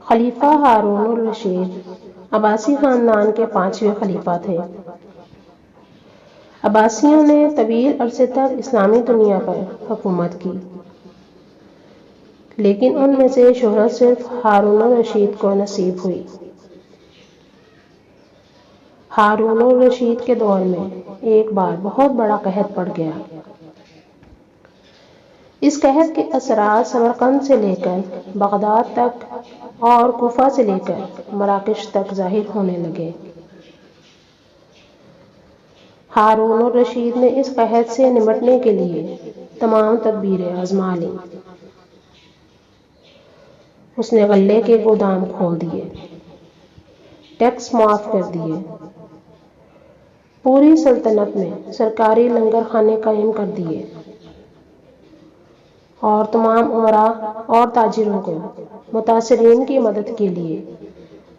خلیفہ ہارون الرشید عباسی خاندان کے 5ویں خلیفہ تھے۔ عباسیوں نے طویل عرصے تک اسلامی دنیا پر حکومت کی، لیکن ان میں سے شہرت صرف ہارون الرشید کو نصیب ہوئی۔ ہارون الرشید کے دور میں ایک بار بہت بڑا قحط پڑ گیا۔ اس قحط کے اثرات سمرقند سے لے کر بغداد تک اور کوفہ سے لے کر مراکش تک ظاہر ہونے لگے۔ ہارون الرشید نے اس قحط سے نمٹنے کے لیے تمام تدبیریں آزما لیں۔ اس نے غلے کے گودام کھول دیے، ٹیکس معاف کر دیے، پوری سلطنت میں سرکاری لنگر خانے قائم کر دیے اور تمام امراء اور تاجروں کو متاثرین کی مدد کے لیے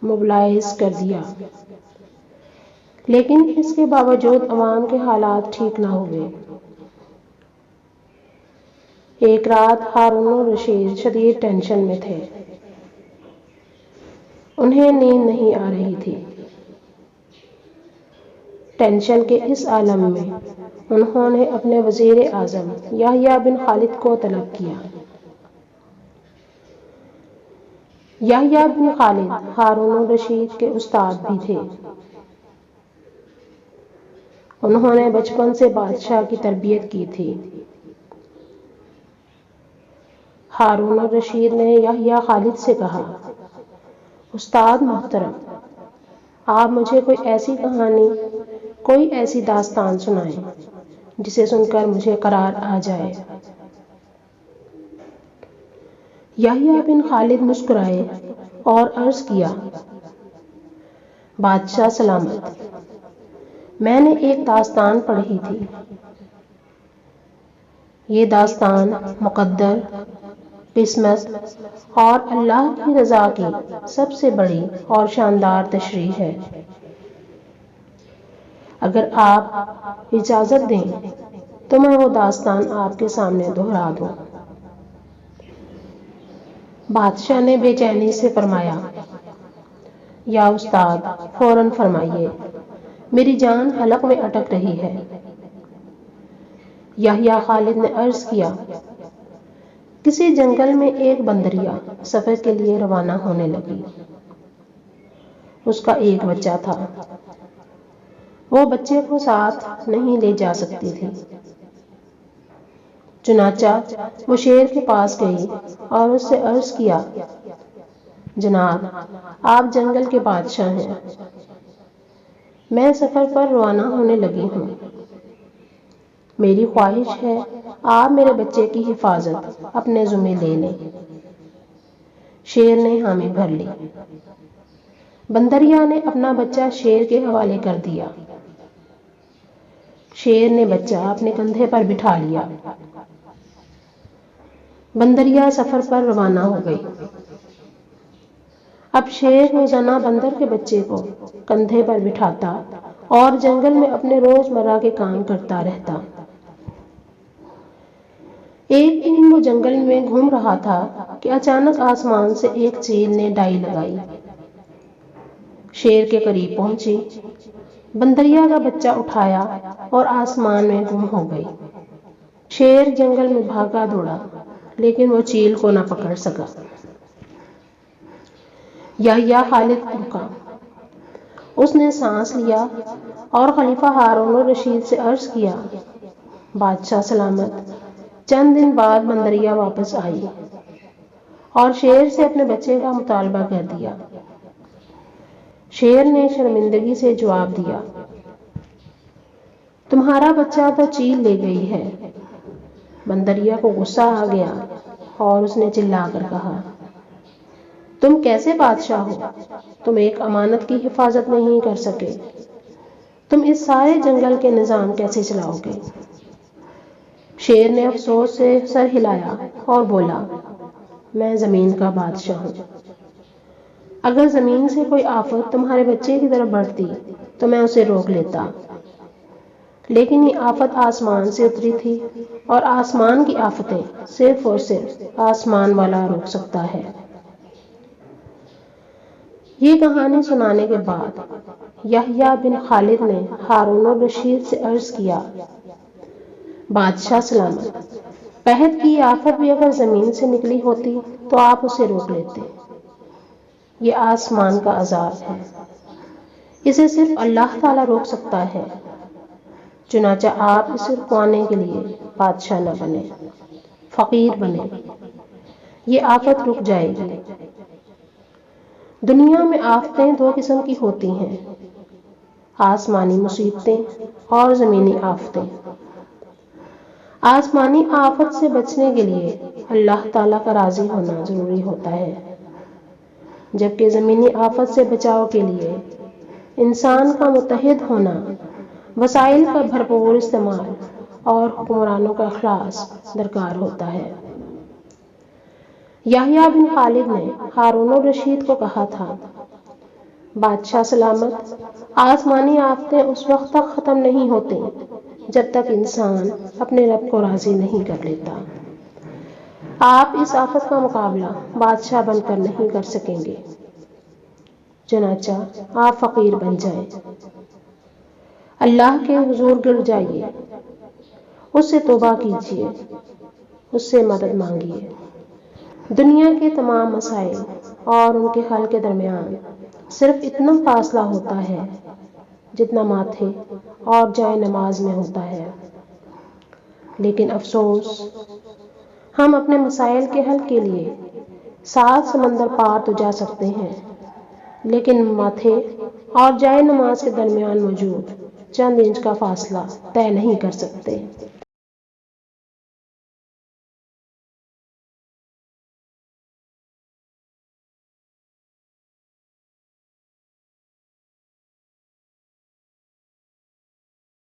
موبلائز کر دیا۔ لیکن اس کے باوجود عوام کے حالات ٹھیک نہ ہوئے۔ ایک رات ہارون الرشید شدید ٹینشن میں تھے۔ انہیں نیند نہیں آ رہی تھی۔ ٹینشن کے اس عالم میں انہوں نے اپنے وزیر اعظم یحییٰ بن خالد کو طلب کیا۔ یحییٰ بن خالد ہارون الرشید کے استاد بھی تھے۔ انہوں نے بچپن سے بادشاہ کی تربیت کی تھی۔ ہارون الرشید نے یحییٰ خالد سے کہا، استاد محترم، آپ مجھے کوئی ایسی کہانی، کوئی ایسی داستان سنائیں جسے سن کر مجھے قرار آ جائے۔ یحییٰ بن خالد مسکرائے اور عرض کیا، بادشاہ سلامت، میں نے ایک داستان پڑھی تھی۔ یہ داستان مقدر، قسمت اور اللہ کی رضا کی سب سے بڑی اور شاندار تشریح ہے۔ اگر آپ اجازت دیں تو میں وہ داستان آپ کے سامنے دہرا دوں۔ بادشاہ نے بے چینی سے فرمایا، یا استاد، فوراً فرمائیے، میری جان حلق میں اٹک رہی ہے۔ یحییٰ خالد نے عرض کیا، کسی جنگل میں ایک بندریا سفر کے لیے روانہ ہونے لگی۔ اس کا ایک بچہ تھا۔ وہ بچے کو ساتھ نہیں لے جا سکتی تھی۔ چنانچہ وہ شیر کے پاس گئی اور اس سے عرض کیا، جناب، آپ جنگل کے بادشاہ ہیں، میں سفر پر روانہ ہونے لگی ہوں، میری خواہش ہے آپ میرے بچے کی حفاظت اپنے ذمے لے لیں۔ شیر نے حامی بھر لی۔ بندریا نے اپنا بچہ شیر کے حوالے کر دیا۔ شیر نے بچہ اپنے کندھے پر بٹھا لیا۔ بندریا سفر پر روانہ ہو گئی۔ اب شیر روزانہ بندر کے بچے کو کندھے پر بٹھاتا اور جنگل میں اپنے روزمرہ کے کام کرتا رہتا۔ ایک دن وہ جنگل میں گھوم رہا تھا کہ اچانک آسمان سے ایک چیل نے ڈائی لگائی۔ شیر کے قریب پہنچی، بندریا کا بچہ اٹھایا اور آسمان میں گم ہو گئی۔ شیر جنگل میں بھاگا دوڑا لیکن وہ چیل کو نہ پکڑ سکا۔ یحییٰ خالد رکا۔ اس نے سانس لیا اور خلیفہ ہارون الرشید سے عرض کیا، بادشاہ سلامت، چند دن بعد بندریا واپس آئی اور شیر سے اپنے بچے کا مطالبہ کر دیا۔ شیر نے شرمندگی سے جواب دیا، تمہارا بچہ تو چیل لے گئی ہے۔ بندریا کو غصہ آ گیا اور اس نے چلا کر کہا، تم کیسے بادشاہ ہو؟ تم ایک امانت کی حفاظت نہیں کر سکے۔ تم اس سارے جنگل کے نظام کیسے چلاؤ گے؟ شیر نے افسوس سے سر ہلایا اور بولا، میں زمین کا بادشاہ ہوں۔ اگر زمین سے کوئی آفت تمہارے بچے کی طرف بڑھتی تو میں اسے روک لیتا، لیکن یہ آفت آسمان سے اتری تھی اور آسمان کی آفتیں صرف اور صرف آسمان والا روک سکتا ہے۔ یہ کہانی سنانے کے بعد یحییٰ بن خالد نے ہارون الرشید سے عرض کیا، بادشاہ سلامت، قحط کی آفت بھی اگر زمین سے نکلی ہوتی تو آپ اسے روک لیتے۔ یہ آسمان کا عذاب ہے، اسے صرف اللہ تعالیٰ روک سکتا ہے، چنانچہ آپ اسے رکوانے کے لیے بادشاہ نہ بنے، فقیر بنے، یہ آفت رک جائے گی۔ دنیا میں آفتیں دو قسم کی ہوتی ہیں، آسمانی مصیبتیں اور زمینی آفتیں۔ آسمانی آفت سے بچنے کے لیے اللہ تعالیٰ کا راضی ہونا ضروری ہوتا ہے، جبکہ زمینی آفت سے بچاؤ کے لیے انسان کا متحد ہونا، وسائل کا بھرپور استعمال اور حکمرانوں کا اخلاص درکار ہوتا ہے۔ یحییٰ بن خالد نے ہارون الرشید کو کہا تھا، بادشاہ سلامت، آسمانی آفتیں اس وقت تک ختم نہیں ہوتی جب تک انسان اپنے رب کو راضی نہیں کر لیتا۔ آپ اس آفت کا مقابلہ بادشاہ بن کر نہیں کر سکیں گے، چنانچہ آپ فقیر بن جائیں، اللہ کے حضور گر جائیے، اس سے توبہ کیجیے، اس سے مدد مانگیے۔ دنیا کے تمام مسائل اور ان کے حل کے درمیان صرف اتنا فاصلہ ہوتا ہے جتنا ماتھے اور جائے نماز میں ہوتا ہے، لیکن افسوس، ہم اپنے مسائل کے حل کے لیے 7 سمندر پار تو جا سکتے ہیں، لیکن ماتھے اور جائے نماز کے درمیان موجود چند انچ کا فاصلہ طے نہیں کر سکتے۔